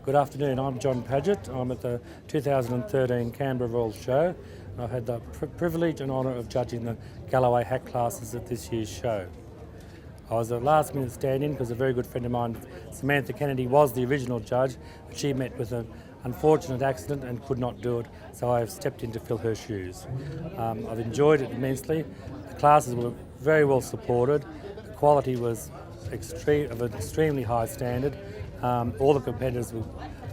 Good afternoon, I'm John Paget. I'm at the 2013 Canberra Royal Show. I've had the privilege and honour of judging the Galloway hack classes at this year's show. I was a last minute stand-in because a very good friend of mine, Samantha Kennedy, was the original judge, but she met with an unfortunate accident and could not do it, so I have stepped in to fill her shoes. I've enjoyed it immensely. The classes were very well supported. The quality was of an extremely high standard. All the competitors were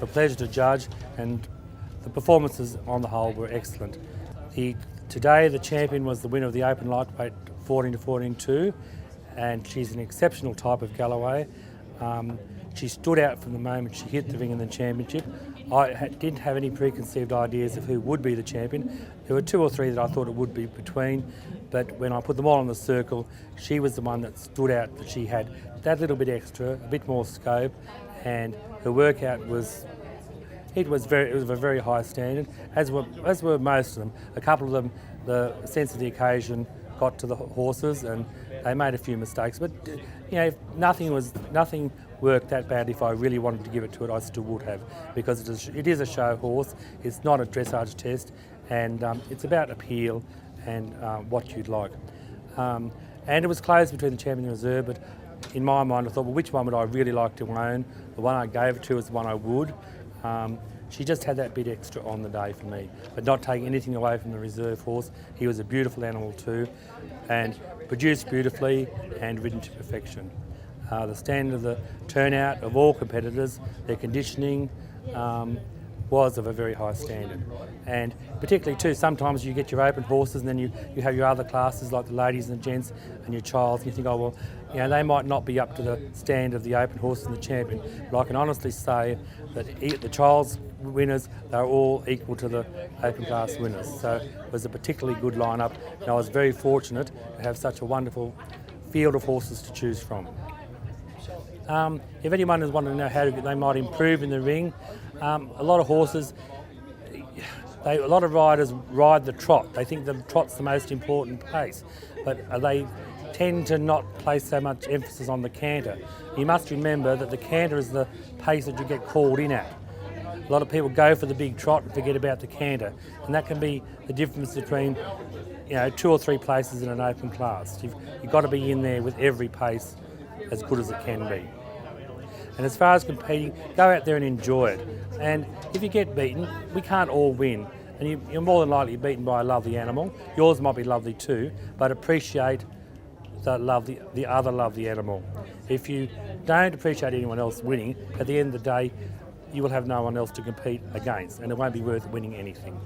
a pleasure to judge, and the performances on the whole were excellent. Today the champion was the winner of the open lightweight 14 to 14-2, and she's an exceptional type of Galloway. She stood out from the moment she hit the ring in the championship. I didn't have any preconceived ideas of who would be the champion. There were two or three that I thought it would be between, but when I put them all in the circle, she was the one that stood out, that she had that little bit extra, a bit more scope, and her workout was a very high standard, as were most of them. A couple of them, the sense of the occasion got to the horses and they made a few mistakes, but nothing worked that badly. If I really wanted to give it to it, I still would have, because it is a show horse. It's not a dressage test, and it's about appeal and what you'd like. And it was close between the champion and reserve, but in my mind I thought, well, which one would I really like to own? The one I gave it to was the one I would. She just had that bit extra on the day for me, but not taking anything away from the reserve horse. He was a beautiful animal too, and produced beautifully and ridden to perfection. The standard of the turnout of all competitors, their conditioning was of a very high standard. And particularly too, sometimes you get your open horses and then you have your other classes like the ladies and the gents and your childs, and you think, oh well, they might not be up to the standard of the open horse and the champion, but I can honestly say that the child's winners, they're all equal to the open class winners. So it was a particularly good lineup, and I was very fortunate to have such a wonderful field of horses to choose from. If anyone is wanting to know how they might improve in the ring, a lot of horses, a lot of riders ride the trot. They think the trot's the most important pace, but they tend to not place so much emphasis on the canter. You must remember that the canter is the pace that you get called in at. A lot of people go for the big trot and forget about the canter, and that can be the difference between 2 or 3 places in an open class. You've got to be in there with every pace as good as it can be. And as far as competing, go out there and enjoy it. And if you get beaten, we can't all win. And you're more than likely beaten by a lovely animal. Yours might be lovely too, but appreciate the other lovely animal. If you don't appreciate anyone else winning, at the end of the day, you will have no one else to compete against, and it won't be worth winning anything.